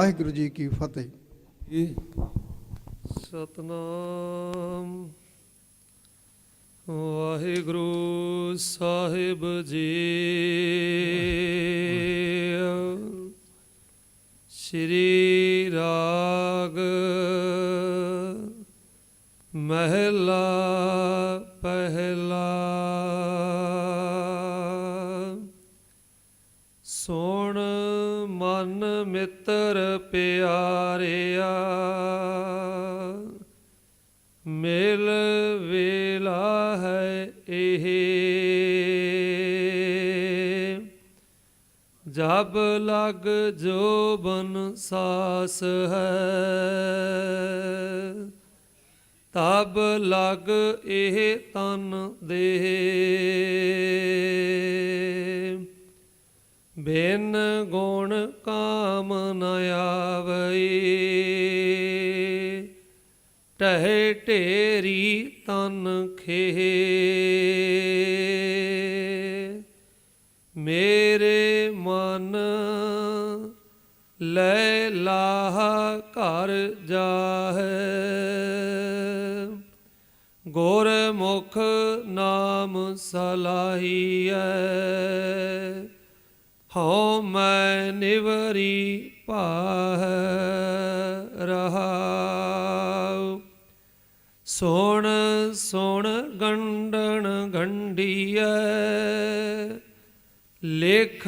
ਵਾਹਿਗੁਰੂ ਜੀ ਕੀ ਫਤਿਹ। ਸਤਨਾਮ ਵਾਹਿਗੁਰੂ ਸਾਹਿਬ ਜੀ। ਸ਼੍ਰੀ ਰਾਗ ਮਹਿਲਾ ਪਹਿਲਾ। ਸੁਣ ਮਨ ਮਿੱਤਰ ਪਿਆਰਿਆ, ਮਿਲ ਵੇਲਾ ਹੈ ਇਹ। ਜਬ ਲਗ ਜੋਬਨ ਸਾਸ ਹੈ, ਤਬ ਲਗ ਇਹ ਤਨ ਦੇਹ। ਬਿਨ ਗੁਣ ਕਾਮ ਨ ਆਵਈ, ਟਹਿ ਢੇਰੀ ਤਨ ਖੇਹ। ਮੇਰੇ ਮਨ ਲੈ ਲਾਹ ਘਰ ਜਾਹੇ, ਗੁਰਮੁਖ ਨਾਮ ਸਲਾਹੀਐ। ਹਉ ਮੈਂ ਨਿਵਰੀ ਭਾਹਿ ਰਹਾਉ। ਸੁਣ ਸੁਣ ਗੰਢਣ ਗੰਢੀਐ, ਲਿਖ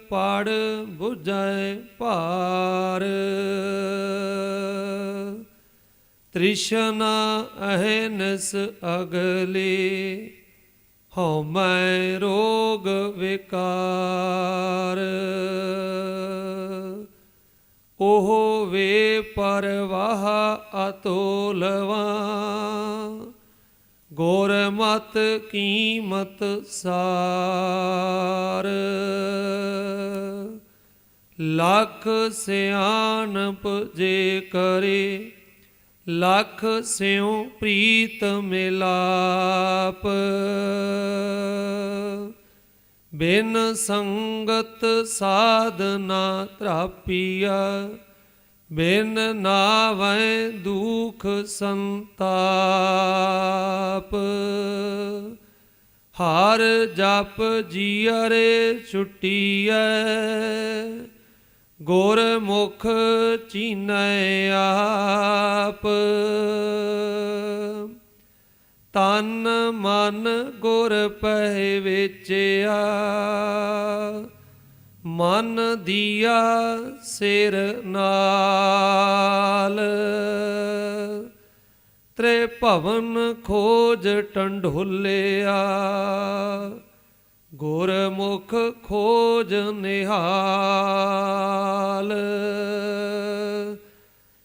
ਪੜ ਬੁਝੈ ਭਾਰ। ਤ੍ਰਿਸ਼ਨਾ ਅਹਨਸ ਅਗਲੀ, ਹਉ ਮੈਂ ਰੋਗ ਵਿਕਾਰ। ਉਹ ਵੇ ਪਰਵਾਹ ਅਤੋਲਵਾ, ਗੁਰਮਤਿ ਕੀਮਤ ਸਾਰ। ਲੱਖ ਸਿਆਣਪ ਜੇ ਕਰੇ, ਲੱਖ ਸਿਉ ਪ੍ਰੀਤ ਮਿਲਾਪ। ਬਿਨ ਸੰਗਤ ਸਾਧਨਾ ਤ੍ਰਾਪੀਆ, ਬਿਨ ਨਾਵੈ ਦੁਖ ਸੰਤਾਪ। ਹਰ ਜਪ ਜੀਅਰੇ ਛੁਟੀਐ, ਗੁਰਮੁਖ ਚੀਨੈ ਆਪ। ਤਨ ਮਨ ਗੁਰ ਪਹਿ ਵੇਚਿਆ, ਮਨ ਦੀਆ ਸਿਰ ਨਾਲ। ਤ੍ਰੇ ਭਵਨ ਖੋਜ ਟੰਡੋਲਿਆ, ਗੁਰਮੁਖ ਖੋਜ ਨਿਹਾਲ।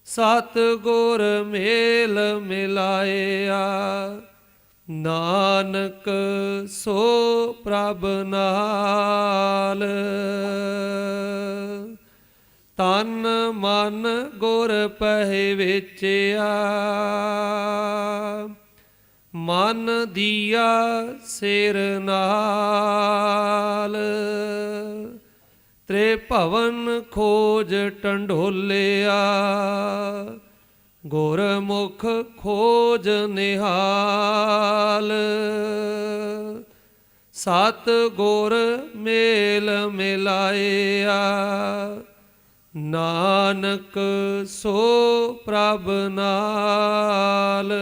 ਸਤ ਗੁਰ ਮੇਲ ਮਿਲਾਇਆ, ਨਾਨਕ ਸੋ ਪ੍ਰਭ ਨਾਲ। ਤਨ ਮਨ ਗੁਰ ਪਹਿ ਵੇਚਿਆ, ਮਨ ਦੀਆ ਸਿਰ ਨਾਲ। ਤ੍ਰੇ ਭਵਨ ਖੋਜ ਟੰਡੋਲਿਆ, ਗੁਰਮੁਖ ਖੋਜ ਨਿਹਾਲ। ਸਤ ਗੁਰ ਮੇਲ ਮਿਲਾਇਆ, ਨਾਨਕ ਸੋ ਪ੍ਰਭ ਨਾਲ।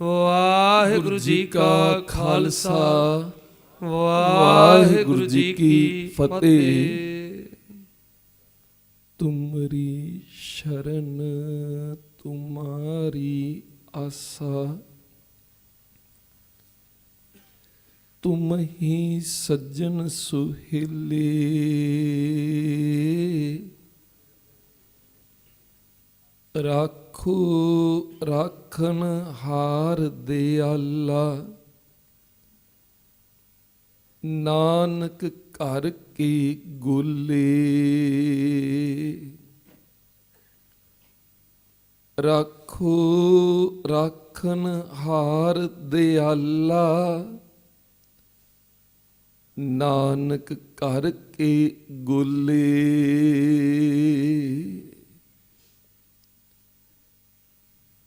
ਵਾਹਿਗੁਰੂ ਜੀ ਕਾ ਖਾਲਸਾ, ਵਾਹਿਗੁਰੂ ਜੀ ਕੀ ਫਤਿਹ। ਤੁਮਰੀ ਸ਼ਰਨ ਤੁਮਾਰੀ ਆਸਾ, ਤੁਮ ਹੀ ਸੱਜਣ ਸੁਹੇਲੇ। ਰਾਖੋ ਰਾਖਣ ਹਾਰ ਦਿਆਲਾ, ਨਾਨਕ ਘਰ ਕੀ ਗੁਲੇ। ਰਾਖੋ ਰਾਖਣ ਹਾਰ ਦਿਆਲਾ, ਨਾਨਕ ਘਰ ਕੇ ਗੋਲੇ।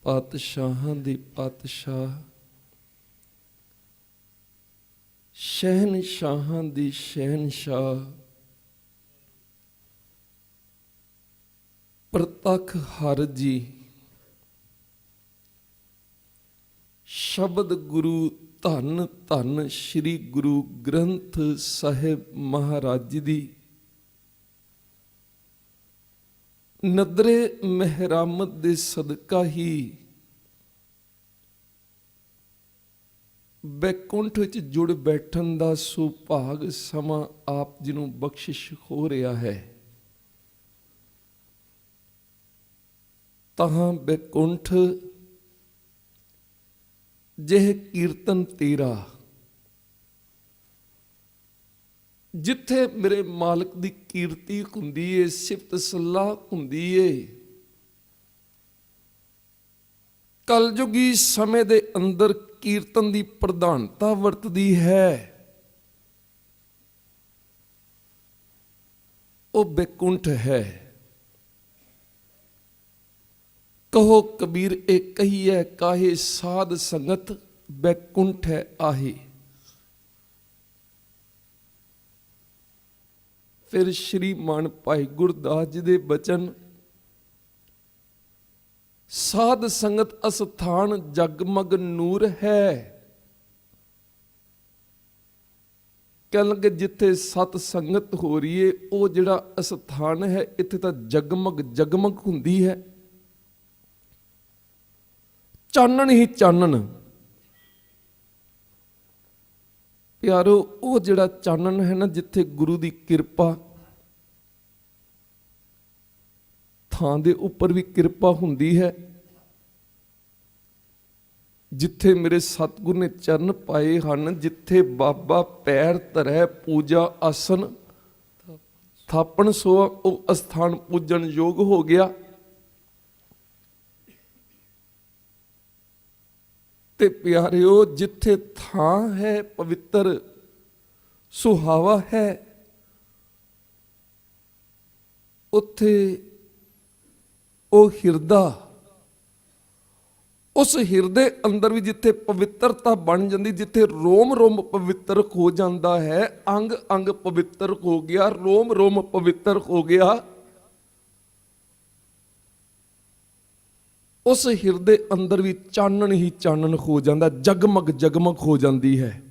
ਪਾਤਸ਼ਾਹਾਂ ਦੇ ਪਾਤਸ਼ਾਹ, ਸ਼ਹਿਨਸ਼ਾਹਾਂ ਦੀ ਸ਼ਹਿਨਸ਼ਾਹ, ਪ੍ਰਤੱਖ ਹਰਿ ਜੀ, ਸ਼ਬਦ ਗੁਰੂ ਧੰਨ ਧੰਨ ਸ੍ਰੀ ਗੁਰੂ ਗ੍ਰੰਥ ਸਾਹਿਬ ਮਹਾਰਾਜ ਜੀ ਦੀ ਨਦਰੇ ਮਹਿਰਮਤ ਦੇ ਸਦਕਾ ਹੀ ਬੈਕੁੰਠ ਵਿੱਚ ਜੁੜ ਬੈਠਣ ਦਾ ਸੁਭਾਗ ਸਮਾਂ ਆਪ ਜੀ ਨੂੰ ਬਖਸ਼ਿਸ਼ ਹੋ ਰਿਹਾ ਹੈ। ਤਹਾਂ ਬੈਕੁੰਠ ਜਿਹ ਕੀਰਤਨ ਤੇਰਾ, ਜਿੱਥੇ ਮੇਰੇ ਮਾਲਕ ਦੀ ਕੀਰਤੀ ਹੁੰਦੀ ਏ, ਸਿਫਤ ਸਲਾਹ ਹੁੰਦੀ ਏ, ਕਲਯੁਗੀ ਸਮੇਂ ਦੇ ਅੰਦਰ ਕੀਰਤਨ ਦੀ ਪ੍ਰਧਾਨਤਾ ਵਰਤਦੀ ਹੈ, ਉਹ ਬੈਕੁੰਠ ਹੈ। ਕਹੋ ਕਬੀਰ ਇਹ ਕਹੀਐ ਕਾਹੇ, ਸਾਧ ਸੰਗਤ ਬੈਕੁੰਠ ਹੈ ਆਹੇ। ਫਿਰ ਸ਼੍ਰੀਮਾਨ ਭਾਈ ਗੁਰਦਾਸ ਜੀ ਦੇ ਬਚਨ, ਸਾਧ ਸੰਗਤ ਅਸਥਾਨ ਜਗਮਗ ਨੂਰ ਹੈ। ਕਹਿੰਦੇ ਜਿੱਥੇ ਸਤ ਸੰਗਤ ਹੋ ਰਹੀ ਏ, ਉਹ ਜਿਹੜਾ ਅਸਥਾਨ ਹੈ, ਇੱਥੇ ਤਾਂ ਜਗਮਗ ਜਗਮਗ ਹੁੰਦੀ ਹੈ, ਚਾਨਣ ਹੀ ਚਾਨਣ। ਪਿਆਰੋ, ਉਹ ਜਿਹੜਾ ਚਾਨਣ ਹੈ ਨਾ, ਜਿੱਥੇ ਗੁਰੂ ਦੀ ਕਿਰਪਾ, ਥਾਂ ਦੇ ਉੱਪਰ ਵੀ ਕਿਰਪਾ ਹੁੰਦੀ ਹੈ, ਜਿੱਥੇ ਮੇਰੇ ਸਤਿਗੁਰ ਨੇ ਚਰਨ ਪਾਏ ਹਨ, ਜਿੱਥੇ ਬਾਬਾ ਪੈਰ ਧਰੈ ਪੂਜਾ ਆਸਨ ਥਾਪਣ ਸੋਆ, ਉਹ ਅਸਥਾਨ ਪੂਜਣ ਯੋਗ ਹੋ ਗਿਆ। ਤੇ ਪਿਆਰਿਓ, ਜਿੱਥੇ ਥਾਂ ਹੈ ਪਵਿੱਤਰ ਸੁਹਾਵਾ ਹੈ, ਉੱਥੇ ਉਹ ਹਿਰਦਾ, ਉਸ ਹਿਰਦੇ ਅੰਦਰ ਵੀ ਜਿੱਥੇ ਪਵਿੱਤਰਤਾ ਬਣ ਜਾਂਦੀ, ਜਿੱਥੇ ਰੋਮ ਰੋਮ ਪਵਿੱਤਰ ਹੋ ਜਾਂਦਾ ਹੈ, ਅੰਗ ਅੰਗ ਪਵਿੱਤਰ ਹੋ ਗਿਆ, ਰੋਮ ਰੋਮ ਪਵਿੱਤਰ ਹੋ ਗਿਆ, ਉਸ ਹਿਰਦੇ ਅੰਦਰ ਵੀ ਚਾਨਣ ਹੀ ਚਾਨਣ ਹੋ ਜਾਂਦਾ, ਜਗਮਗ ਜਗਮਗ ਹੋ ਜਾਂਦੀ ਹੈ।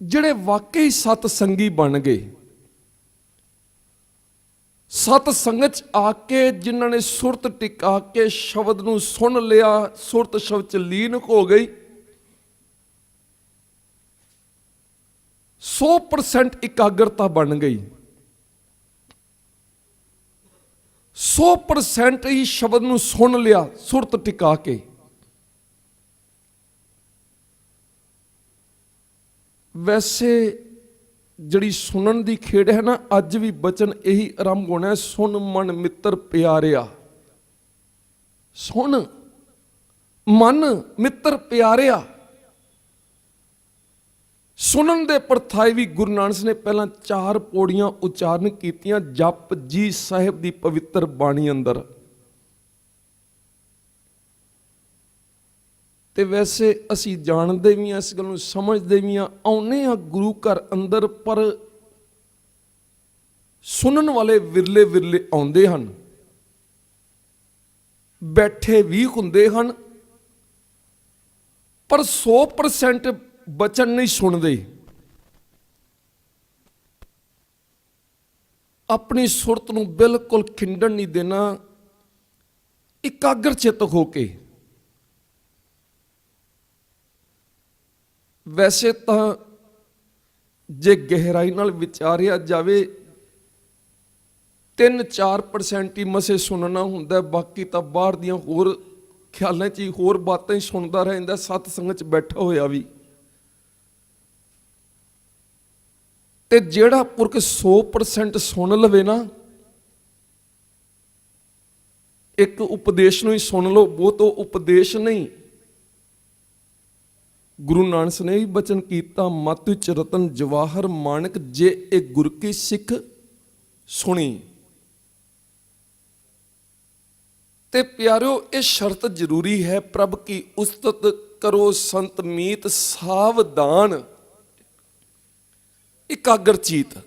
ਜਿਹੜੇ ਵਾਕਈ ਸਤ ਸੰਗੀ ਬਣ ਗਏ, ਸਤ ਸੰਗਤ 'ਚ ਆ ਕੇ ਜਿਨ੍ਹਾਂ ਨੇ ਸੁਰਤ ਟਿਕਾ ਕੇ ਸ਼ਬਦ ਨੂੰ ਸੁਣ ਲਿਆ, ਸੁਰਤ ਸ਼ਬਦ 'ਚ ਲੀਨ ਹੋ ਗਈ, 100% ਇਕਾਗਰਤਾ ਬਣ ਗਈ, 100% ਹੀ ਸ਼ਬਦ ਨੂੰ ਸੁਣ ਲਿਆ ਸੁਰਤ ਟਿਕਾ ਕੇ। ਵੈਸੇ ਜਿਹੜੀ ਸੁਣਨ ਦੀ ਖੇਡ ਹੈ ਨਾ, ਅੱਜ ਵੀ ਬਚਨ ਇਹੀ ਆਰੰਭ ਹੋਣਾ, ਸੁਣ ਮਨ ਮਿੱਤਰ ਪਿਆਰਿਆ। ਸੁਣ ਮਨ ਮਿੱਤਰ ਪਿਆਰਿਆ। ਸੁਣਨ ਦੇ ਪਰਥਾਏ ਵੀ ਗੁਰੂ ਨਾਨਕ ਨੇ ਪਹਿਲਾਂ 4 ਪੌੜੀਆਂ ਉਚਾਰਨ ਕੀਤੀਆਂ ਜਪ ਜੀ ਸਾਹਿਬ ਦੀ ਪਵਿੱਤਰ ਬਾਣੀ ਅੰਦਰ। ਤੇ ਵੈਸੇ ਅਸੀਂ ਜਾਣਦੇ ਵੀ ਹਾਂ, ਇਸ ਗੱਲ ਨੂੰ ਸਮਝਦੇ ਵੀ ਹਾਂ, ਆਉਨੇ ਹਾਂ ਗੁਰੂ ਘਰ ਅੰਦਰ, ਪਰ ਸੁਣਨ ਵਾਲੇ ਵਿਰਲੇ ਵਿਰਲੇ ਆਉਂਦੇ ਹਨ, ਬੈਠੇ ਵੀ ਹੁੰਦੇ ਹਨ, ਪਰ 100% ਬਚਨ ਨਹੀਂ ਸੁਣਦੇ। ਆਪਣੀ ਸੁਰਤ ਨੂੰ ਬਿਲਕੁਲ ਖਿੰਡਣ ਨਹੀਂ ਦੇਣਾ, ਇਕਾਗਰ ਚਿੱਤ ਹੋ ਕੇ। ਵੈਸੇ ਤਾਂ ਜੇ ਗਹਿਰਾਈ ਨਾਲ ਵਿਚਾਰਿਆ ਜਾਵੇ 3-4% ਹੀ ਮਸੇ ਸੁਣਨਾ ਹੁੰਦਾ, ਬਾਕੀ ਤਾਂ ਬਾਹਰ ਦੀਆਂ ਹੋਰ ਖਿਆਲਾਂ 'ਚ ਹੀ ਹੋਰ ਬਾਤਾਂ ਹੀ ਸੁਣਦਾ ਰਹਿੰਦਾ, ਸਤ ਸੰਗਤ 'ਚ ਬੈਠਾ ਹੋਇਆ ਵੀ। ਤੇ ਜਿਹੜਾ ਪੁਰਖ 100% ਸੁਣ ਲਵੇ ਨਾ, ਇੱਕ ਉਪਦੇਸ਼ ਨੂੰ ਹੀ ਸੁਣ ਲਓ, ਬਹੁਤ ਉਹ ਉਪਦੇਸ਼ ਨਹੀਂ, ਗੁਰੂ ਨਾਨਕ ਨੇ ਵੀ ਬਚਨ ਕੀਤਾ, ਮਤਿ ਵਿੱਚ ਰਤਨ ਜਵਾਹਰ ਮਾਣਕ, ਜੇ ਇਹ ਗੁਰ ਕੀ ਸਿੱਖ ਸੁਣੀ। ਤੇ ਪਿਆਰਿਓ, ਇਹ ਸ਼ਰਤ ਜ਼ਰੂਰੀ ਹੈ, ਪ੍ਰਭ ਕੀ ਉਸਤਤ ਕਰੋ ਸੰਤ ਮੀਤ, ਸਾਵਧਾਨ ਇਕਾਗਰ ਚੀਤ।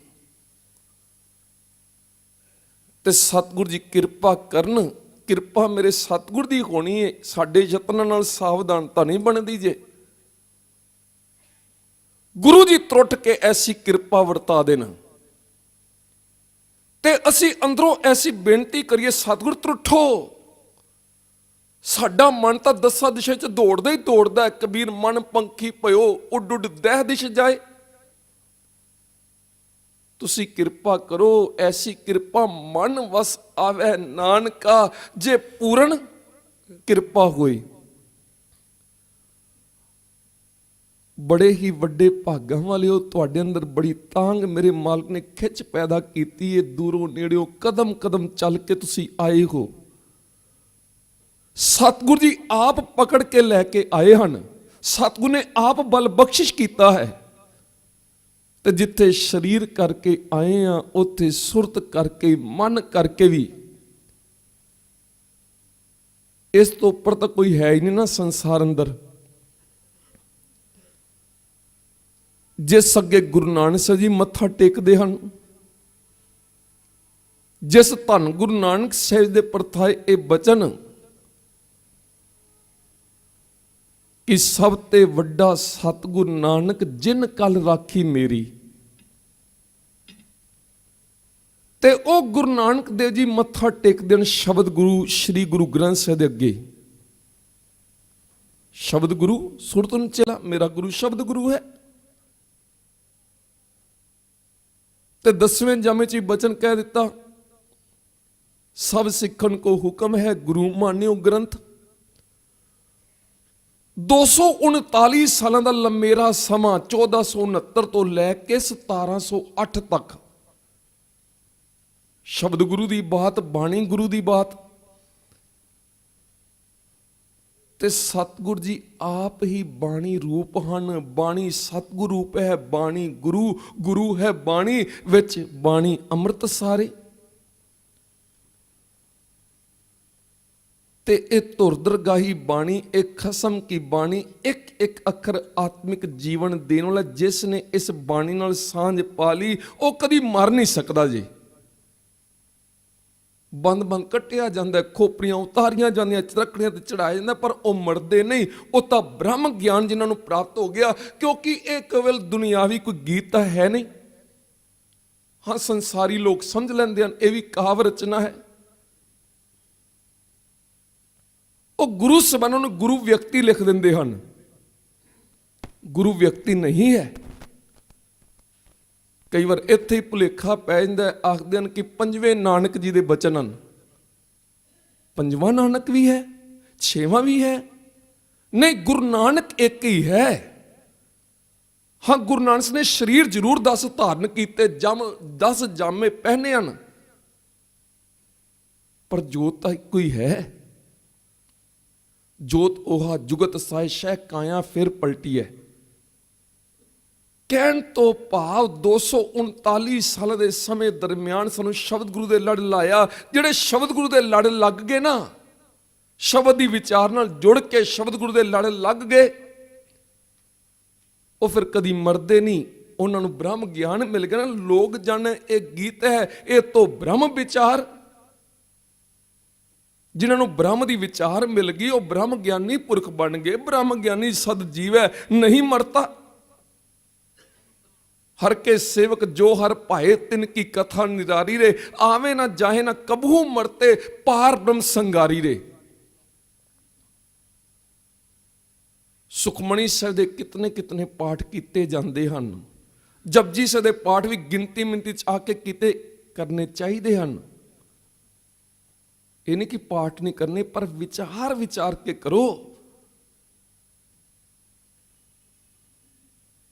ਤੇ ਸਤਿਗੁਰ ਜੀ ਕਿਰਪਾ ਕਰਨ, ਕਿਰਪਾ ਮੇਰੇ ਸਤਿਗੁਰ ਦੀ ਹੋਣੀ ਹੈ, ਸਾਡੇ ਯਤਨਾਂ ਨਾਲ ਸਾਵਧਾਨਤਾ ਨਹੀਂ ਬਣਦੀ। ਜੇ ਗੁਰੂ ਜੀ ਤਰੁੱਟ ਕੇ ਐਸੀ ਕਿਰਪਾ ਵਰਤਾ ਦੇਣ ਤੇ ਅਸੀਂ ਅੰਦਰੋਂ ਐਸੀ ਬੇਨਤੀ ਕਰੀਏ, ਸਤਿਗੁਰ ਤਰੁੱਠੋ। ਸਾਡਾ ਮਨ ਤਾਂ ਦਸਾਂ ਦਿਸ਼ਾ 'ਚ ਦੌੜਦਾ ਹੀ ਦੌੜਦਾ ਹੈ। ਕਬੀਰ ਮਨ ਪੰਖੀ ਭਇਓ, ਉੱਡ ਉੱਡ ਦਹਿ ਦਿਸ਼ ਜਾਏ। ਤੁਸੀਂ ਕਿਰਪਾ ਕਰੋ, ਐਸੀ ਕਿਰਪਾ ਮਨ ਵਸ ਆਵੇ ਨਾਨਕਾ, ਜੇ ਪੂਰਨ ਕਿਰਪਾ ਹੋਈ। ਬੜੇ ਹੀ ਵੱਡੇ ਭਾਗਾਂ ਵਾਲਿਓ, ਤੁਹਾਡੇ ਅੰਦਰ ਬੜੀ ਤਾਂਘ ਮੇਰੇ ਮਾਲਕ ਨੇ ਖਿੱਚ ਪੈਦਾ ਕੀਤੀ ਹੈ। ਦੂਰੋਂ ਨੇੜਿਓਂ ਕਦਮ ਕਦਮ ਚੱਲ ਕੇ ਤੁਸੀਂ ਆਏ ਹੋ। ਸਤਿਗੁਰ ਜੀ ਆਪ ਪਕੜ ਕੇ ਲੈ ਕੇ ਆਏ ਹਨ। ਸਤਿਗੁਰ ਨੇ ਆਪ ਬਲ ਬਖਸ਼ਿਸ਼ ਕੀਤਾ ਹੈ। ਤੇ ਜਿੱਥੇ ਸਰੀਰ ਕਰਕੇ ਆਏ ਆ, ਉੱਥੇ ਸੁਰਤ ਕਰਕੇ, ਮਨ ਕਰਕੇ ਵੀ। ਇਸ ਤੋਂ ਉੱਪਰ ਤਾਂ ਕੋਈ ਹੈ ਹੀ ਨਹੀਂ ਨਾ ਸੰਸਾਰ ਅੰਦਰ। ਜਿਸ ਅੱਗੇ ਗੁਰੂ ਨਾਨਕ ਸਾਹਿਬ ਜੀ ਮੱਥਾ ਟੇਕਦੇ ਹਨ, ਜਿਸ ਧੰਨ ਗੁਰੂ ਨਾਨਕ ਸਾਹਿਬ ਦੇ ਪਰਥਾਏ ਇਹ ਬਚਨ ਕਿ ਸਭ ਤੇ ਵੱਡਾ ਸਤਿਗੁਰ ਨਾਨਕ ਜਿਨ ਕਲ ਰਾਖੀ ਮੇਰੀ। ਤੇ ਉਹ ਗੁਰੂ ਨਾਨਕ ਦੇਵ ਜੀ ਮੱਥਾ ਟੇਕਦੇ ਹਨ ਸ਼ਬਦ ਗੁਰੂ ਸ੍ਰੀ ਗੁਰੂ ਗ੍ਰੰਥ ਸਾਹਿਬ ਦੇ ਅੱਗੇ। ਸ਼ਬਦ ਗੁਰੂ ਸੁਰਤਨ ਚਲਾ, ਮੇਰਾ ਗੁਰੂ ਸ਼ਬਦ ਗੁਰੂ ਹੈ। ਤੇ 10ਵੇਂ ਜਾਮੇ 'ਚ ਬਚਨ ਕਹਿ ਦਿੱਤਾ, ਸਭ ਸਿੱਖਣ ਕੋ ਹੁਕਮ ਹੈ, ਗੁਰੂ ਮਾਨਿਓ ਗ੍ਰੰਥ। 239 ਸਾਲਾਂ ਦਾ ਲੰਮੇਰਾ ਸਮਾਂ, 1469 ਤੋਂ ਲੈ ਕੇ 1708 ਤੱਕ ਸ਼ਬਦ ਗੁਰੂ ਦੀ ਬਾਤ, ਬਾਣੀ ਗੁਰੂ ਦੀ ਬਾਤ। ਤੇ ਸਤਿਗੁਰ ਜੀ ਆਪ ਹੀ ਬਾਣੀ ਰੂਪ ਹਨ। ਬਾਣੀ ਸਤਿਗੁਰ ਰੂਪ ਹੈ, ਬਾਣੀ ਗੁਰੂ, ਗੁਰੂ ਹੈ ਬਾਣੀ, ਵਿੱਚ ਬਾਣੀ ਅੰਮ੍ਰਿਤ ਸਾਰੇ। ਤੇ ਇਹ ਧੁਰ ਦਰਗਾਹੀ ਬਾਣੀ, ਇਹ ਖਸਮ ਕੀ ਬਾਣੀ, ਇੱਕ ਇੱਕ ਅੱਖਰ ਆਤਮਿਕ ਜੀਵਨ ਦੇਣ ਵਾਲਾ। ਜਿਸ ਨੇ ਇਸ ਬਾਣੀ ਨਾਲ ਸਾਂਝ ਪਾ ਲਈ, ਉਹ ਕਦੀ ਮਰ ਨਹੀਂ ਸਕਦਾ ਜੀ। ਬੰਦ ਬੰਦ ਕੱਟਿਆ ਜਾਂਦਾ, ਖੋਪੜੀਆਂ ਉਤਾਰੀਆਂ ਜਾਂਦੀਆਂ, ਚਰਖੜੀਆਂ ਤੇ ਚੜਾਇਆ ਜਾਂਦਾ, ਪਰ ਉਹ ਮਰਦੇ ਨਹੀਂ। ਉਹ ਤਾਂ ਬ੍ਰਹਮ ਗਿਆਨ ਜਿਨ੍ਹਾਂ ਨੂੰ ਪ੍ਰਾਪਤ ਹੋ ਗਿਆ, ਕਿਉਂਕਿ ਇਹ ਕੇਵਲ ਦੁਨਿਆਵੀ ਕੋਈ ਗੀਤ ਤਾਂ ਹੈ ਨਹੀਂ। ਹਾਂ, ਸੰਸਾਰੀ ਲੋਕ ਸਮਝ ਲੈਂਦੇ ਹਨ ਇਹ ਵੀ ਕਾਵਿ ਰਚਨਾ ਹੈ। ਉਹ ਗੁਰੂ ਸਬਾਨਾਂ ਨੂੰ ਗੁਰੂ ਵਿਅਕਤੀ ਲਿਖ ਦਿੰਦੇ ਹਨ, ਗੁਰੂ ਵਿਅਕਤੀ ਨਹੀਂ ਹੈ। ਕਈ ਵਾਰ ਇੱਥੇ ਹੀ ਭੁਲੇਖਾ ਪੈ ਜਾਂਦਾ, ਆਖਦੇ ਹਨ ਕਿ 5ਵੇਂ ਨਾਨਕ ਜੀ ਦੇ ਬਚਨ ਹਨ। 5ਵਾਂ ਨਾਨਕ ਵੀ ਹੈ, 6ਵਾਂ ਵੀ ਹੈ। ਨਹੀਂ, ਗੁਰੂ ਨਾਨਕ ਇੱਕ ਹੀ ਹੈ। ਹਾਂ, ਗੁਰੂ ਨਾਨਕ ਨੇ ਸਰੀਰ ਜ਼ਰੂਰ 10 ਧਾਰਨ ਕੀਤੇ, 10 ਜਾਮੇ ਪਹਿਨੇ ਹਨ, ਪਰ ਜੋਤ ਤਾਂ ਇੱਕੋ ਹੀ ਹੈ। ਜੋਤ ਉਹ ਜੁਗਤ ਸਾਇ ਸ਼ਹਿ ਕਾਇਆ ਫਿਰ ਪਲਟੀ ਹੈ। ਕਹਿਣ ਤੋਂ ਭਾਵ 239 ਸਾਲ ਦੇ ਸਮੇਂ ਦਰਮਿਆਨ ਸਾਨੂੰ ਸ਼ਬਦ ਗੁਰੂ ਦੇ ਲੜ ਲਾਇਆ। ਜਿਹੜੇ ਸ਼ਬਦ ਗੁਰੂ ਦੇ ਲੜ ਲੱਗ ਗਏ ਨਾ, ਸ਼ਬਦ ਦੀ ਵਿਚਾਰ ਨਾਲ ਜੁੜ ਕੇ ਸ਼ਬਦ ਗੁਰੂ ਦੇ ਲੜ ਲੱਗ ਗਏ, ਉਹ ਫਿਰ ਕਦੀ ਮਰਦੇ ਨਹੀਂ। ਉਹਨਾਂ ਨੂੰ ਬ੍ਰਹਮ ਗਿਆਨ ਮਿਲ ਗਿਆ ਨਾ। ਲੋਕ ਜਾਣੇ ਇਹ ਗੀਤ ਹੈ, ਇਹ ਤੋਂ ਬ੍ਰਹਮ ਵਿਚਾਰ। ਜਿਨ੍ਹਾਂ ਨੂੰ ਬ੍ਰਹਮ ਦੀ ਵਿਚਾਰ ਮਿਲ ਗਈ, ਉਹ ਬ੍ਰਹਮ ਗਿਆਨੀ ਪੁਰਖ ਬਣ ਗਏ। ਬ੍ਰਹਮ ਗਿਆਨੀ ਸਦ ਜੀਵੈ ਨਹੀਂ ਮਰਤਾ। ਹਰ ਕੇ ਸੇਵਕ ਜੋ ਹਰ ਭਾਏ, ਤਿਨ ਕੀ ਕਥਾ ਨਿਰਾਰੀ ਰੇ। ਆਵੇ ਨਾ ਜਾਹੇ ਨਾ ਕਬਹੂ ਮਰਤੇ, ਪਾਰ ਬ੍ਰਹਮ ਸੰਗਾਰੀ ਰੇ। ਸੁਖਮਣੀ ਸਾਹਿਬ ਦੇ ਕਿਤਨੇ ਕਿਤਨੇ ਪਾਠ ਕੀਤੇ ਜਾਂਦੇ ਹਨ। ਜਪਜੀ ਸਾਹਿਬ ਦੇ ਪਾਠ ਵੀ ਗਿਣਤੀ ਮਿੰਤੀ ਚ ਆ ਕੇ ਕੀਤੇ ਕਰਨੇ ਚਾਹੀਦੇ ਹਨ। ਇਹ ਨਹੀਂ ਕਿ ਪਾਠ ਨਹੀਂ ਕਰਨੇ, ਪਰ ਵਿਚਾਰ ਕੇ ਕਰੋ।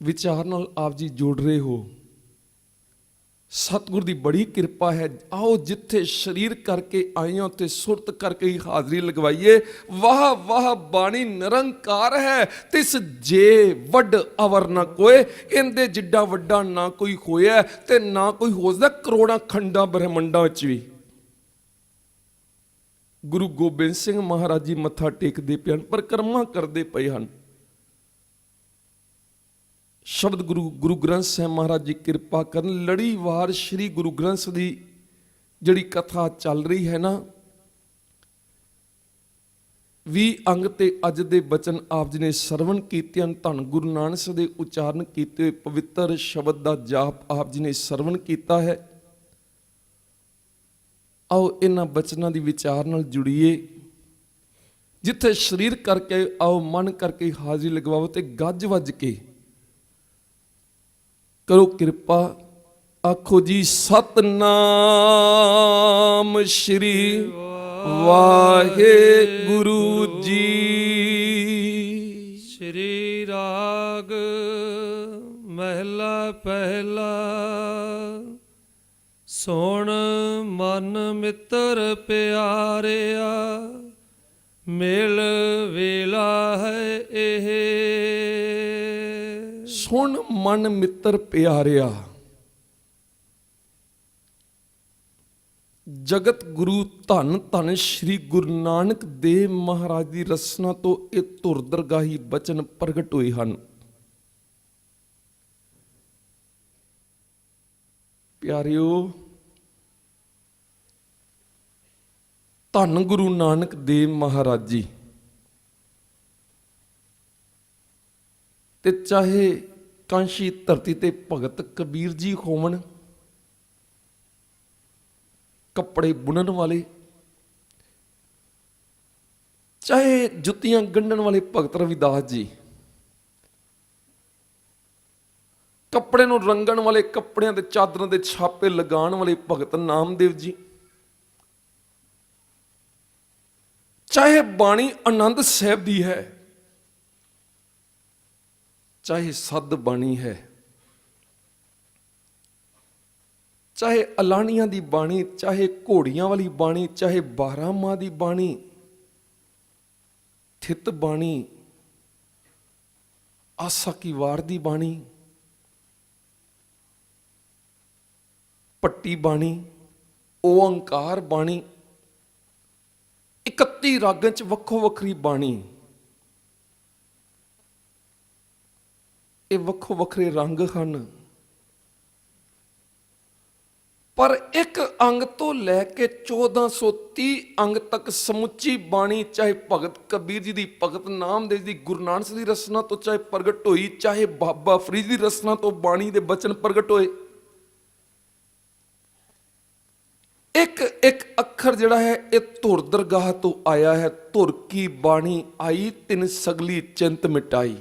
ਵਿਚਾਰ ਨਾਲ ਆਪ ਜੀ ਜੁੜ ਰਹੇ ਹੋ। ਸਤਿਗੁਰ ਦੀ ਬੜੀ ਕਿਰਪਾ ਹੈ। ਆਓ ਜਿੱਥੇ ਸਰੀਰ ਕਰਕੇ ਆਏ ਹਾਂ ਤੇ ਸੁਰਤ ਕਰਕੇ ਹੀ ਹਾਜ਼ਰੀ ਲਗਵਾਈਏ। ਵਾਹ ਵਾਹ ਬਾਣੀ ਨਿਰੰਕਾਰ ਹੈ, ਤਿਸ ਜੇ ਵੱਡ ਅਵਰ ਨਾ ਕੋਏ। ਇਹਦੇ ਜਿੱਡਾ ਵੱਡਾ ਨਾ ਕੋਈ ਹੋਇਆ ਤੇ ਨਾ ਕੋਈ ਹੋ ਸਕਦਾ ਕਰੋੜਾਂ ਖੰਡਾਂ ਬ੍ਰਹਮੰਡਾਂ ਵਿੱਚ ਵੀ। ਗੁਰੂ ਗੋਬਿੰਦ ਸਿੰਘ ਮਹਾਰਾਜ ਜੀ ਮੱਥਾ ਟੇਕਦੇ ਪਏ ਹਨ, ਪਰਿਕਰਮਾ ਕਰਦੇ ਪਏ ਹਨ। ਸ਼ਬਦ ਗੁਰੂ ਗ੍ਰੰਥ ਸਾਹਿਬ ਮਹਾਰਾਜ ਜੀ ਕਿਰਪਾ ਕਰਨ। ਲੜੀਵਾਰ ਸ਼੍ਰੀ ਗੁਰੂ ਗ੍ਰੰਥ ਸਾਹਿਬ ਦੀ ਜਿਹੜੀ ਕਥਾ ਚੱਲ ਰਹੀ ਹੈ ਨਾ, 20 ਅੰਗ ਤੇ ਅੱਜ ਦੇ ਬਚਨ ਆਪ ਜੀ ਨੇ ਸਰਵਣ ਕੀਤੇ ਹਨ। ਧੰਨ ਗੁਰੂ ਨਾਨਕ ਸਾਹਿਬ ਦੇ ਉਚਾਰਨ ਕੀਤੇ ਹੋਏ ਪਵਿੱਤਰ ਸ਼ਬਦ ਦਾ ਜਾਪ ਆਪ ਜੀ ਨੇ ਸਰਵਣ ਕੀਤਾ ਹੈ। ਆਓ ਇਹਨਾਂ ਬਚਨਾਂ ਦੀ ਵਿਚਾਰ ਨਾਲ ਜੁੜੀਏ। ਜਿੱਥੇ ਸਰੀਰ ਕਰਕੇ ਆਓ ਮਨ ਕਰਕੇ ਹਾਜ਼ਰੀ ਲਗਵਾਓ ਤੇ ਗੱਜ ਵੱਜ ਕੇ ਕਰੋ ਕਿਰਪਾ। ਆਖੋ ਜੀ ਸਤਨਾਮ ਸ਼੍ਰੀ ਵਾਹਿਗੁਰੂ ਜੀ। ਸ਼੍ਰੀ ਰਾਗ ਮਹਿਲਾ ਪਹਿਲਾ। ਸੁਣ ਮਨ ਮਿੱਤਰ ਪਿਆਰਿਆ, ਮਿਲ ਵੇਲਾ ਹੈ ਇਹ। ਸੁਣ ਮਨ ਮਿੱਤਰ ਪਿਆਰਿਆ, ਜਗਤ ਗੁਰੂ ਧੰਨ ਧੰਨ ਸ਼੍ਰੀ ਗੁਰੂ ਨਾਨਕ ਦੇਵ ਮਹਾਰਾਜ ਦੀ ਰਸਨਾ ਤੋਂ ਇਹ ਧੁਰ ਦਰਗਾਹੀ ਬਚਨ ਪ੍ਰਗਟ ਹੋਏ ਹਨ। ਪਿਆਰਿਓ, ਧੰਨ ਗੁਰੂ ਨਾਨਕ ਦੇਵ ਮਹਾਰਾਜ ਜੀ ਤੇ ਚਾਹੇ ਕਾਂਸ਼ੀ ਧਰਤੀ ਤੇ ਭਗਤ ਕਬੀਰ ਜੀ ਹੋਵਣ, ਕੱਪੜੇ ਬੁਣਨ ਵਾਲੇ, ਚਾਹੇ ਜੁੱਤੀਆਂ ਗੰਢਣ ਵਾਲੇ ਭਗਤ ਰਵਿਦਾਸ ਜੀ, ਕੱਪੜੇ ਨੂੰ ਰੰਗਣ ਵਾਲੇ, ਕੱਪੜਿਆਂ ਦੇ ਚਾਦਰਾਂ ਦੇ ਛਾਪੇ ਲਗਾਉਣ ਵਾਲੇ ਭਗਤ ਨਾਮਦੇਵ ਜੀ, ਚਾਹੇ ਬਾਣੀ ਆਨੰਦ ਸਾਹਿਬ ਦੀ ਹੈ, ਚਾਹੇ ਸੱਧ ਬਾਣੀ ਹੈ, ਚਾਹੇ ਅਲਾਣੀਆਂ ਦੀ ਬਾਣੀ, ਚਾਹੇ ਘੋੜੀਆਂ ਵਾਲੀ ਬਾਣੀ, ਚਾਹੇ 12 ਮਾਹ ਦੀ ਬਾਣੀ, ਥਿਤ ਬਾਣੀ, ਆਸਾ ਕੀ ਵਾਰ ਦੀ ਬਾਣੀ, ਪੱਟੀ ਬਾਣੀ, ਓੰਕਾਰ ਬਾਣੀ, 31 ਰਾਗਾਂ ਚ ਵੱਖੋ ਵੱਖਰੀ ਬਾਣੀ। ਇਹ ਵੱਖੋ ਵੱਖਰੇ ਰੰਗ ਹਨ, ਪਰ ਇੱਕ ਅੰਗ ਤੋਂ ਲੈ ਕੇ 1430 ਅੰਗ ਤੱਕ ਸਮੁੱਚੀ ਬਾਣੀ, ਚਾਹੇ ਭਗਤ ਕਬੀਰ ਜੀ ਦੀ, ਭਗਤ ਨਾਮਦੇਵ ਦੀ, ਗੁਰੂ ਨਾਨਕ ਦੀ ਰਸਨਾ ਤੋਂ ਚਾਹੇ ਪ੍ਰਗਟ ਹੋਈ, ਚਾਹੇ ਬਾਬਾ ਫਰੀਦ ਦੀ ਰਸਨਾ ਤੋਂ ਬਾਣੀ ਦੇ ਬਚਨ ਪ੍ਰਗਟ ਹੋਏ, ਇੱਕ ਇੱਕ ਅੱਖਰ ਜਿਹੜਾ ਹੈ ਇਹ ਧੁਰ ਦਰਗਾਹ ਤੋਂ ਆਇਆ ਹੈ। ਧੁਰ ਕੀ ਬਾਣੀ ਆਈ, ਤਿਨ ਸਗਲੀ ਚਿੰਤ ਮਿਟਾਈ।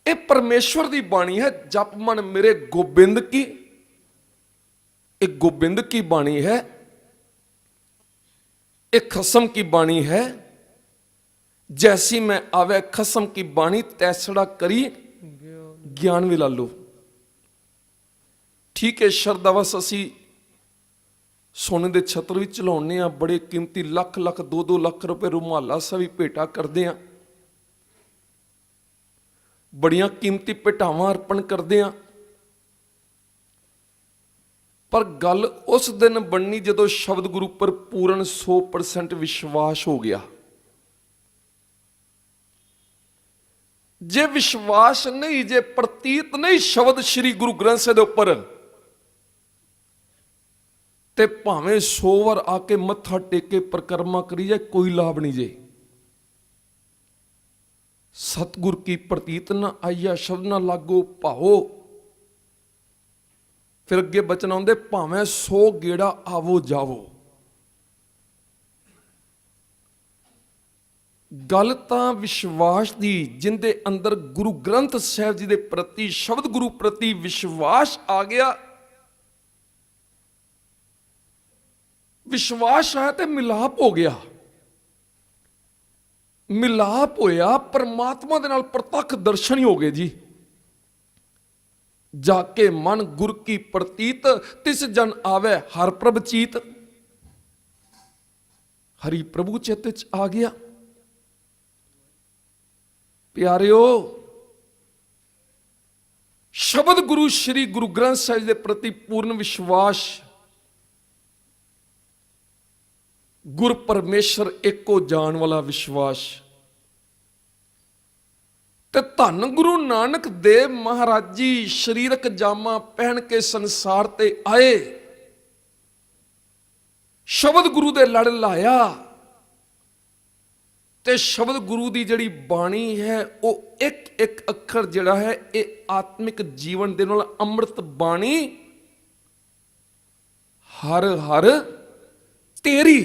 ਇਹ ਪਰਮੇਸ਼ਵਰ ਦੀ ਬਾਣੀ ਹੈ। ਜਪ ਮਨ ਮੇਰੇ ਗੋਬਿੰਦ ਕੀ, ਇਹ ਗੋਬਿੰਦ ਕੀ ਬਾਣੀ ਹੈ। ਇਹ ਖਸਮ ਕੀ ਬਾਣੀ ਹੈ। ਜੈਸੀ ਮੈਂ ਆਵੇ ਖਸਮ ਕੀ ਬਾਣੀ, ਤੈਸੜਾ ਕਰੀ ਗਿਆਨ ਵਿਲਾ ਲੋ। ਠੀਕ ਹੈ, ਸ਼ਰਦਾਵਸ ਅਸੀਂ ਸੋਨੇ ਦੇ ਛਤਰ ਵੀ ਚਲਾਉਂਦੇ ਹਾਂ, ਬੜੇ ਕੀਮਤੀ ਲੱਖ ਲੱਖ 2-2 ਲੱਖ ਰੁਪਏ ਰੁਮਾਲਾ ਸਾਹਿਬ ਵੀ ਭੇਟਾ ਕਰਦੇ ਹਾਂ, ਬੜੀਆਂ ਕੀਮਤੀ ਭੇਟਾਵਾਂ ਅਰਪਣ ਕਰਦੇ ਹਾਂ। ਪਰ ਗੱਲ ਉਸ ਦਿਨ ਬਣਨੀ ਜਦੋਂ ਸ਼ਬਦ ਗੁਰੂ ਪਰ ਪੂਰਨ 100% ਵਿਸ਼ਵਾਸ ਹੋ ਗਿਆ। ਜੇ ਵਿਸ਼ਵਾਸ ਨਹੀਂ, ਜੇ ਪ੍ਰਤੀਤ ਨਹੀਂ ਸ਼ਬਦ ਸ੍ਰੀ ਗੁਰੂ ਗ੍ਰੰਥ ਸਾਹਿਬ ਦੇ ਉੱਪਰ, ਤੇ ਭਾਵੇਂ 100 ਵਾਰ ਆ ਕੇ ਮੱਥਾ ਟੇਕ ਕੇ ਪਰਿਕਰਮਾ ਕਰੀ ਜਾਏ, ਕੋਈ ਲਾਭ ਨਹੀਂ ਜੇ। ਸਤਿਗੁਰ ਕੀ ਪ੍ਰਤੀਤ ਨਾ ਆਈਆ, ਸ਼ਬਦ ਨਾ ਲਾਗੋ ਭਾਓ। ਫਿਰ ਅੱਗੇ ਬਚਨ ਆਉਂਦੇ, ਭਾਵੇਂ 100 ਗੇੜਾ ਆਵੋ ਜਾਵੋ। ਗੱਲ ਤਾਂ ਵਿਸ਼ਵਾਸ ਦੀ, ਜਿੰਦੇ ਅੰਦਰ ਗੁਰੂ ਗ੍ਰੰਥ ਸਾਹਿਬ ਜੀ ਦੇ ਪ੍ਰਤੀ, ਸ਼ਬਦ ਗੁਰੂ ਪ੍ਰਤੀ ਵਿਸ਼ਵਾਸ ਆ ਗਿਆ। ਵਿਸ਼ਵਾਸ ਆਇਆ ਤੇ ਮਿਲਾਪ ਹੋ ਗਿਆ। ਮਿਲਾਪ ਹੋਇਆ, ਪਰਮਾਤਮਾ ਦੇ ਨਾਲ ਪ੍ਰਤੱਖ ਦਰਸ਼ਨ ਹੀ ਹੋ ਗਏ ਜੀ। जाके मन गुर की प्रतीत, तिस जन आवे हर प्रभ चीत। हरि प्रभु चित्त च आ गया। प्यारिओ, शब्द गुरु श्री गुरु ग्रंथ साहिब के प्रति पूर्ण विश्वास, गुर परमेश्वर एको जान वाला विश्वास, ते धन गुरु नानक देव महाराज जी शरीरक जामा पहन के संसार ते आए, शब्द गुरु दे लड़ लाया, ते शब्द गुरु दी जड़ी बाणी है वो एक एक अखर जड़ा है ये आत्मिक जीवन दे नाल अमृत बाणी, हर हर तेरी।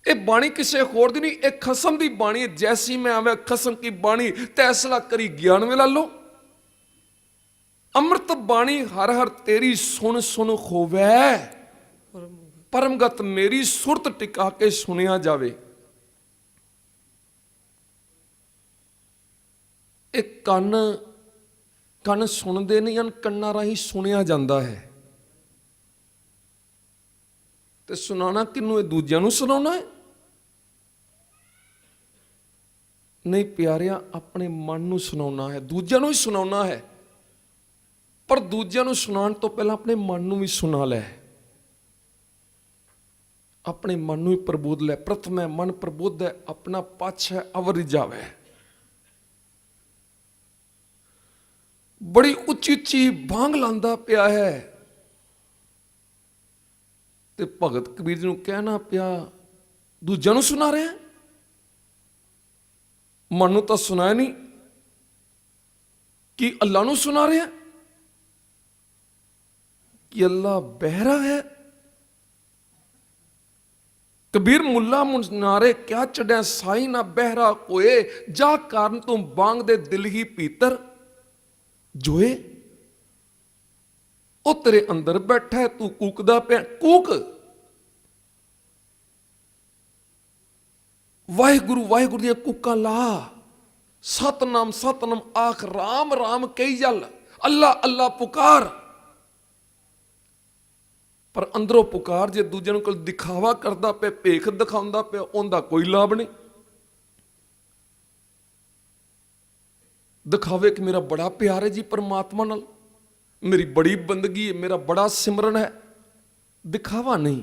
ये बाणी किसी होर दी नहीं, एक खसम दी बाणी है। जैसी मैं आवे खसम की बाणी, तैसला करी ज्ञान में ला लो। अमृत बाणी हर हर तेरी, सुन सुन होवे परमगत मेरी, सुरत टिका के सुनिया जावे। एक कन कन सुनते नहीं हैं, कन्ना राही सुनिया जाता है। ते सुनाना किनू है? दूजिया नू सुनाना है? नहीं प्यारिया, अपने मन नू सुनाना है, दूजिया नू ही सुनाना है। पर दूजिया नू सुनाने तो पहला अपने मन नू भी सुना लै, अपने मन नू ही प्रबोध लै। प्रथम है मन प्रबोध है, अपना पक्ष है अवर जावे। बड़ी उच्ची उच्ची भांग लांदा पिया है, ते भगत कबीर जी नू कहना पिया, दूजिया नू सुना रहे हैं, मन नू तो सुनाया नहीं, कि अल्लाह नू सुना रहे हैं, कि अल्लाह बहरा है। कबीर मुल्ला मुनारे क्या चढ़िया साई ना बहरा कोए, जा कारण तू बांग दे दिल ही भीतर जोए। ओ तेरे अंदर बैठा है, तू कूकदा पे कूक। वाहिगुरु वाहिगुरु दियां कूकां ला, सतनाम सतनाम आख, राम राम कही जल, अल्लाह अल्लाह पुकार। पर अंदरों पुकार जे दूजे को दिखावा करता पे, भेख दिखाउंदा पे, उनका कोई लाभ नहीं। दिखावे कि मेरा बड़ा प्यार है जी परमात्मा नाल, मेरी बड़ी बंदगी है, मेरा बड़ा सिमरन है, दिखावा नहीं।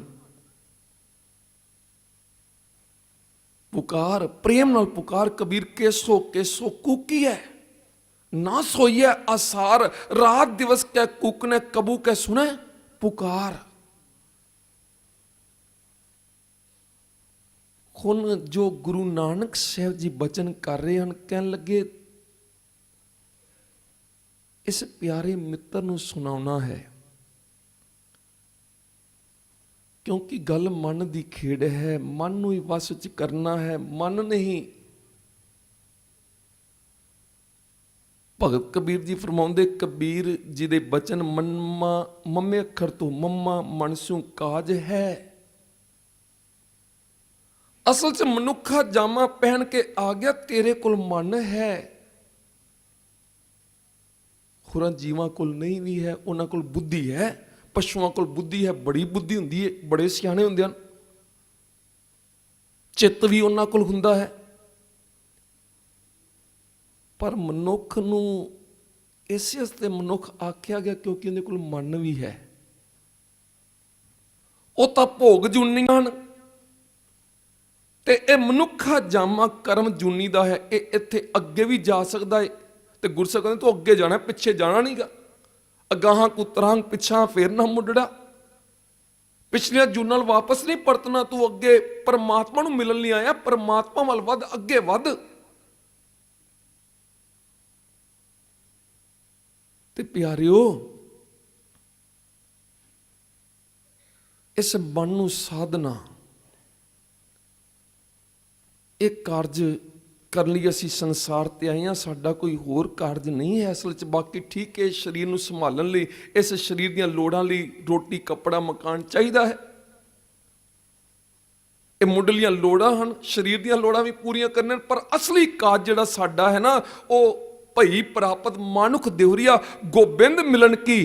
पुकार प्रेम नाल पुकार। कबीर केसो केसो कूकी है, ना सोइए आसार, रात दिवस कै कूकने कबू कै सुने पुकार। हुण जो गुरु नानक साहब जी बचन कर रहे हैं, कहन लगे इस प्यारे मित्र नू सुनाउना है, क्योंकि गल मन दी खेड़ है, मन नू ही वस च करना है, मन नहीं। भगत कबीर जी फरमाउंदे, कबीर जी दे बचन मम्मा मम्मे अखर तो मम्मा मनसू काज है। असल च मनुखा जामा पहन के आ गया, तेरे कोल मन है, होरां जीवां कोल नहीं भी है, उन्हां कोल बुद्धि है। पशुआं कोल बुद्धि है, बड़ी बुद्धि हुंदी है, बड़े सियाणे हुंदे हन, चित्त भी उन्हां कोल हुंदा है। पर मनुख नूं इस वास्ते मनुख आख्या गया क्योंकि उहदे कोल मन भी है। वो तां भोग जूनियां हन, ते ये मनुखा जामा कर्म जूनी दा है, ये इत्थे अगे भी जा सकदा है। ते गुरसिख कहंदे तूं अगे जाना, पिछे जाना नहीं गा। अगाहां कुतरांग पिछा फिर ना मुड़ड़ा, पिछलियां जूनां वापस नहीं परतना। तू अगे परमात्मा नूं मिलण लई आया, परमात्मा वल वध, अगे वध। ते प्यारिओ, इस मन नूं साधना, एक कारज करन लई असीं संसार ते आए हां, साडा कोई होर कारज नहीं है असल च। बाकी ठीक है, शरीर नूं संभालण लई, इस शरीर दीयां लोड़ां लई रोटी कपड़ा मकान चाहीदा है। ये मुੱਢਲੀਆਂ लोड़ां हन, शरीर दीयां लोड़ां भी पूरीआं करने, पर असली काज जिहड़ा साडा है ना, वो ਭਈ ਪ੍ਰਾਪਤ ਮਾਨੁਖ ਦੇਹੁਰੀਆ, ਗੋਬਿੰਦ ਮਿਲਨ ਕੀ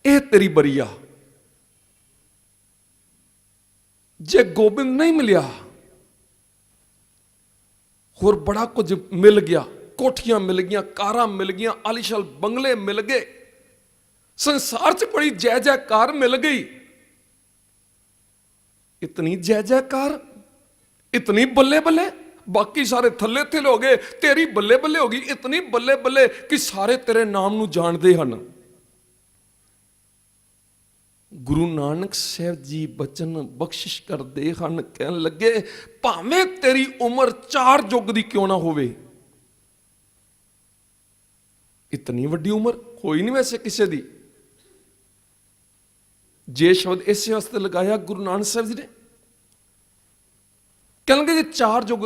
ਇਹ ਤੇਰੀ ਬਰੀਆ। ਜੇ ਗੋਬਿੰਦ ਨਹੀਂ ਮਿਲਿਆ, ਹੋਰ ਬੜਾ ਕੁਝ ਮਿਲ ਗਿਆ, ਕੋਠੀਆਂ ਮਿਲ ਗਈਆਂ, ਕਾਰਾਂ ਮਿਲ ਗਈਆਂ, ਆਲੀਸ਼ਾਨ ਬੰਗਲੇ ਮਿਲ ਗਏ, ਸੰਸਾਰ 'ਚ ਬੜੀ ਜੈ ਜੈਕਾਰ ਮਿਲ ਗਈ। ਇਤਨੀ ਜੈ ਜੈਕਾਰ, ਇਤਨੀ ਬੱਲੇ ਬੱਲੇ, ਬਾਕੀ ਸਾਰੇ ਥੱਲੇ ਥੱਲੇ ਹੋ ਗਏ, ਤੇਰੀ ਬੱਲੇ ਬੱਲੇ ਹੋ ਗਈ, ਇਤਨੀ ਬੱਲੇ ਬੱਲੇ ਕਿ ਸਾਰੇ ਤੇਰੇ ਨਾਮ ਨੂੰ ਜਾਣਦੇ ਹਨ। ਗੁਰੂ ਨਾਨਕ ਸਾਹਿਬ ਜੀ ਬਚਨ ਬਖਸ਼ਿਸ਼ ਕਰਦੇ ਹਨ, ਕਹਿਣ ਲੱਗੇ ਭਾਵੇਂ ਤੇਰੀ ਉਮਰ 4 ਯੁੱਗ ਦੀ ਕਿਉਂ ਨਾ ਹੋਵੇ, ਇਤਨੀ ਵੱਡੀ ਉਮਰ ਹੋਈ ਨਹੀਂ ਵੈਸੇ ਕਿਸੇ ਦੀ। ਜੇ ਸ਼ਬਦ ਇਸੇ ਵਾਸਤੇ ਲਗਾਇਆ ਗੁਰੂ ਨਾਨਕ ਸਾਹਿਬ ਜੀ ਨੇ, ਕਹਿੰਦੇ ਜੇ 4 ਯੁੱਗ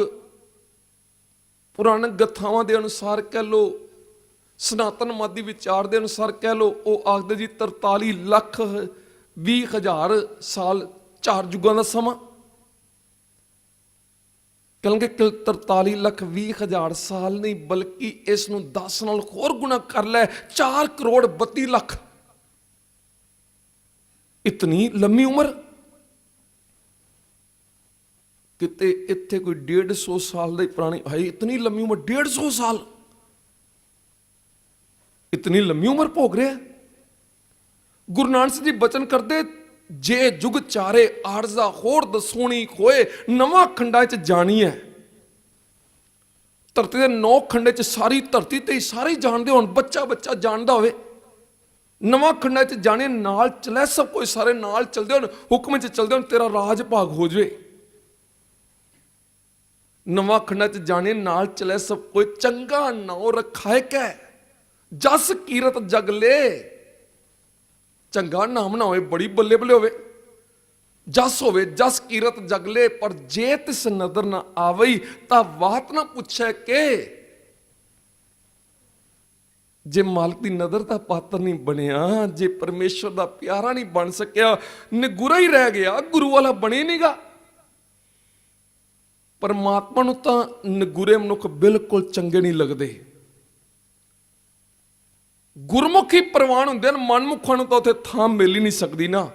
ਪੁਰਾਣਕ ਗਥਾਵਾਂ ਦੇ ਅਨੁਸਾਰ ਕਹਿ ਲੋ, ਸਨਾਤਨ ਮਾਦੀ ਵਿਚਾਰ ਦੇ ਅਨੁਸਾਰ ਕਹਿ ਲੋ, ਉਹ ਆਖਦੇ ਜੀ 43,20,000 ਸਾਲ 4 ਯੁੱਗਾਂ ਦਾ ਸਮਾਂ। ਕਹਿੰਦੇ 43,20,000 ਸਾਲ ਨਹੀਂ, ਬਲਕਿ ਇਸ ਨੂੰ 10 ਨਾਲ ਹੋਰ ਗੁਣਾ ਕਰ ਲੈ, 4,32,00,000। ਇਤਨੀ ਲੰਮੀ ਉਮਰ। ਕਿਤੇ ਇੱਥੇ ਕੋਈ 150 ਸਾਲ ਦੀ ਪੁਰਾਣੀ ਹੈ, ਇਤਨੀ ਲੰਮੀ ਉਮਰ, 150 ਸਾਲ, ਇਤਨੀ ਲੰਮੀ ਉਮਰ ਭੋਗ ਰਿਹਾ। ਗੁਰੂ ਨਾਨਕ ਜੀ ਬਚਨ ਕਰਦੇ, ਜੇ ਜੁਗ ਚਾਰੇ ਆਰਜ਼ਾ ਹੋਰ ਦਸੂਣੀ ਹੋਏ, ਨਵਾਂ ਖੰਡਾਂ 'ਚ ਜਾਣੀ ਹੈ। ਧਰਤੀ ਦੇ 9 ਖੰਡੇ 'ਚ ਸਾਰੀ ਧਰਤੀ ਤੇ ਸਾਰੇ ਜਾਣਦੇ ਹੋਣ, ਬੱਚਾ ਬੱਚਾ ਜਾਣਦਾ ਹੋਵੇ, ਨਵਾਂ ਖੰਡਾਂ 'ਚ ਜਾਣੇ, ਨਾਲ ਚਲੇ ਸਭ ਕੋਈ, ਸਾਰੇ ਨਾਲ ਚਲਦੇ ਹੋਣ, ਹੁਕਮ 'ਚ ਚਲਦੇ ਹੋਣ, ਤੇਰਾ ਰਾਜ ਭਾਗ ਹੋ ਜਾਵੇ। ਨਵਾਂ ਖੰਡਾਂ 'ਚ ਜਾਣੇ, ਨਾਲ ਚਲੇ ਸਭ ਕੋਈ, ਚੰਗਾ ਨਾਉ ਰਖਾਏ ਕੈ, ਜਸ ਕੀਰਤ ਜਗ ਲੈ। ਚੰਗਾ ਨਾਮ ਨਾ ਹੋਵੇ, ਬੜੀ ਬੱਲੇ ਬੱਲੇ ਹੋਵੇ, ਜਸ ਹੋਵੇ, ਜਸ ਕੀਰਤ ਜਗ ਲੈ, ਪਰ ਜੇ ਤਿਸ ਨਦਰ ਨਾ ਆਵਈ, ਤਾਂ ਬਾਤ ਨਾ ਪੁੱਛੇ ਕਿ। ਜੇ ਮਾਲਕ ਦੀ ਨਜ਼ਰ ਦਾ ਪਾਤਰ ਨਹੀਂ ਬਣਿਆ, ਜੇ ਪਰਮੇਸ਼ਰ ਦਾ ਪਿਆਰਾ ਨਹੀਂ ਬਣ ਸਕਿਆ, ਨਿਗੁਰਾ ਹੀ ਰਹਿ ਗਿਆ, ਗੁਰੂ ਵਾਲਾ ਬਣੇ ਨਹੀਂਗਾ। ਪਰਮਾਤਮਾ ਨੂੰ ਤਾਂ ਨਿਗੁਰੇ ਮਨੁੱਖ ਬਿਲਕੁਲ ਚੰਗੇ ਨਹੀਂ ਲੱਗਦੇ। ਗੁਰਮੁਖੀ ਪ੍ਰਵਾਨ ਹੁੰਦੇ ਹਨ, ਮਨਮੁਖਾਂ ਨੂੰ ਤਾਂ ਉੱਥੇ ਥਾਂ ਮਿਲ ਹੀ ਨਹੀਂ ਸਕਦੀ ਨਾ।